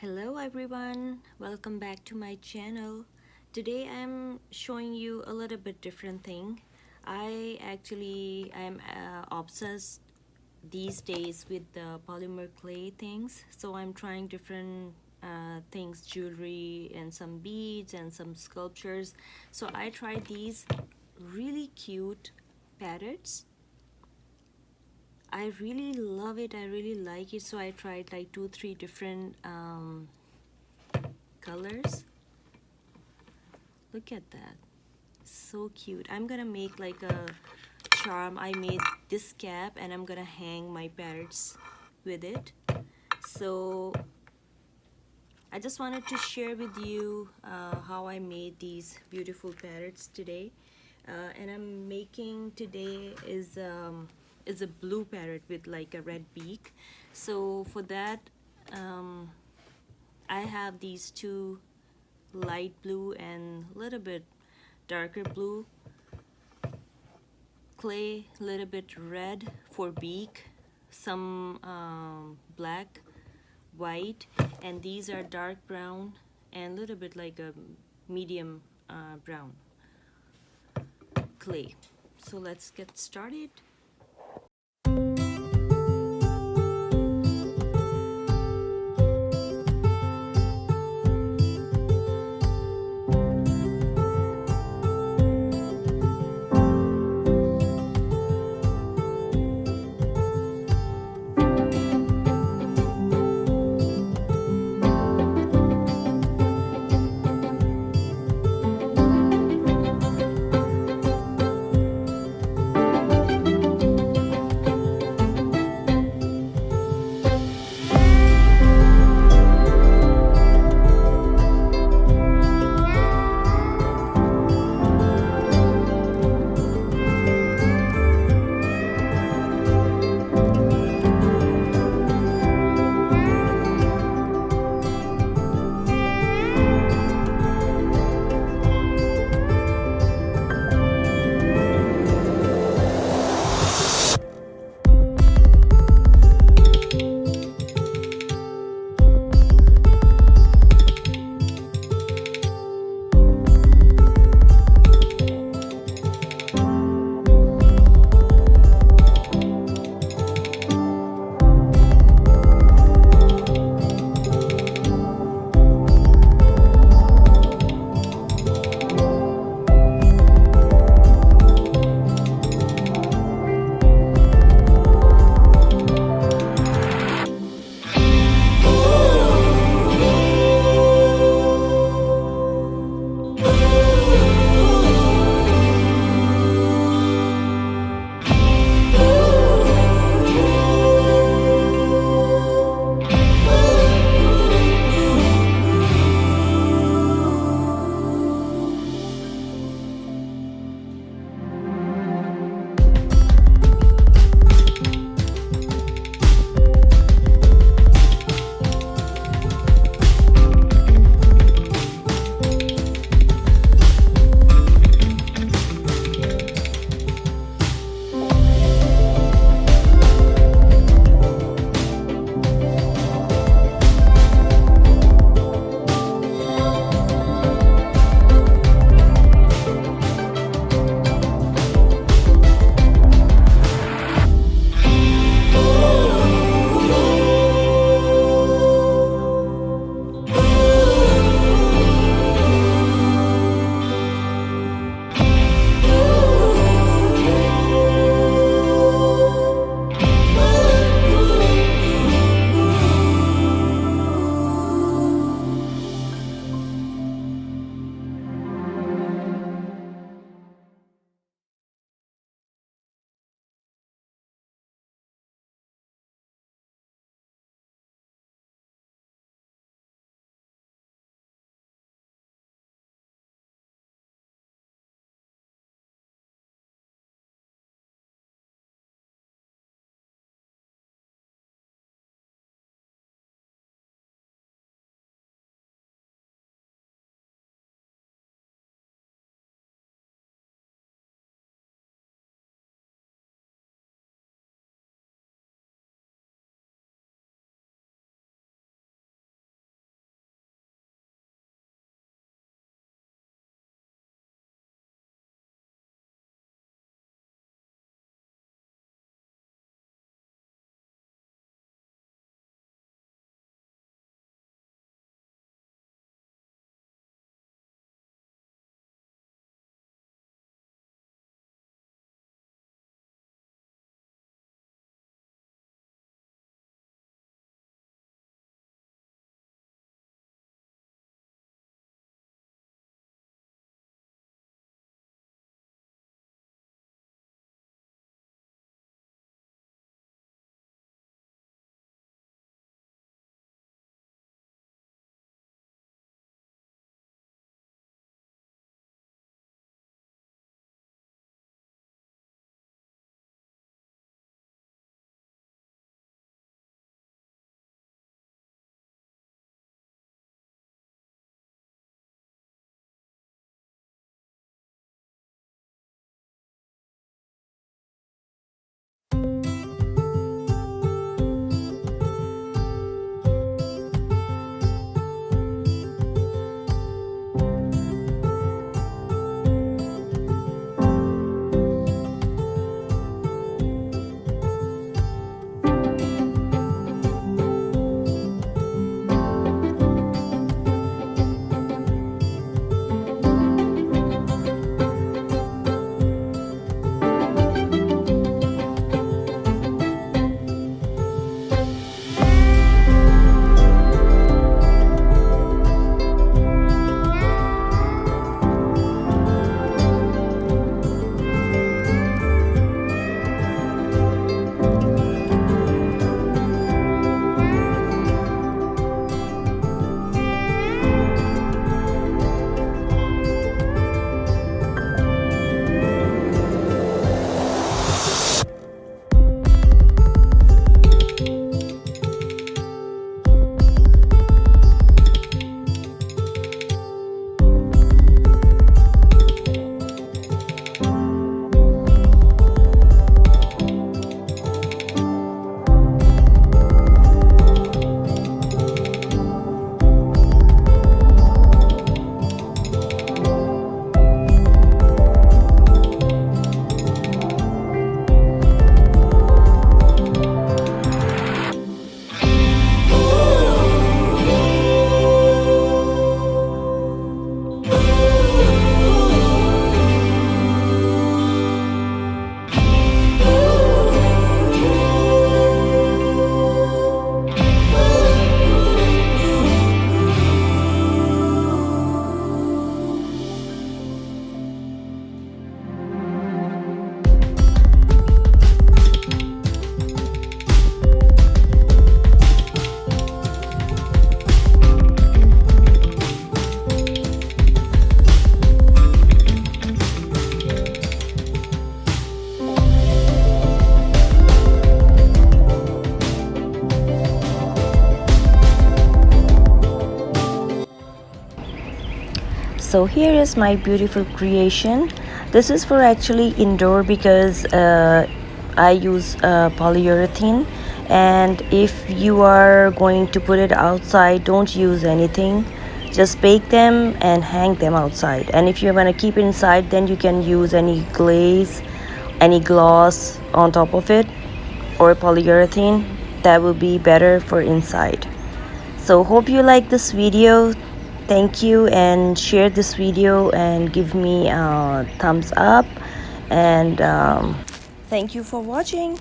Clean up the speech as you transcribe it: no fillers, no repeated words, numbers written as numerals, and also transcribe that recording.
Hello everyone, welcome back to my channel. Today I'm showing you a little bit different thing. I'm obsessed these days with the polymer clay things, so I'm trying different things, jewelry and some beads and some sculptures. So I tried these really cute parrots. I really love it, I really like it, so I tried like 2-3 different colors. Look at that, so cute. I'm gonna make like a charm. I made this cap and I'm gonna hang my parrots with it. So I just wanted to share with you how I made these beautiful parrots today. And I'm making today is a blue parrot with like a red beak. So for that, I have these two light blue and a little bit darker blue clay, a little bit red for beak, some black, white, and these are dark brown and a little bit like a medium brown clay. So let's get started. So here is my beautiful creation. This is for actually indoor because I use polyurethane, and if you are going to put it outside, don't use anything. Just bake them and hang them outside. And if you're going to keep it inside, then you can use any glaze, any gloss on top of it, or polyurethane. That will be better for inside. So hope you like this video. Thank you, and share this video and give me a thumbs up, and thank you for watching.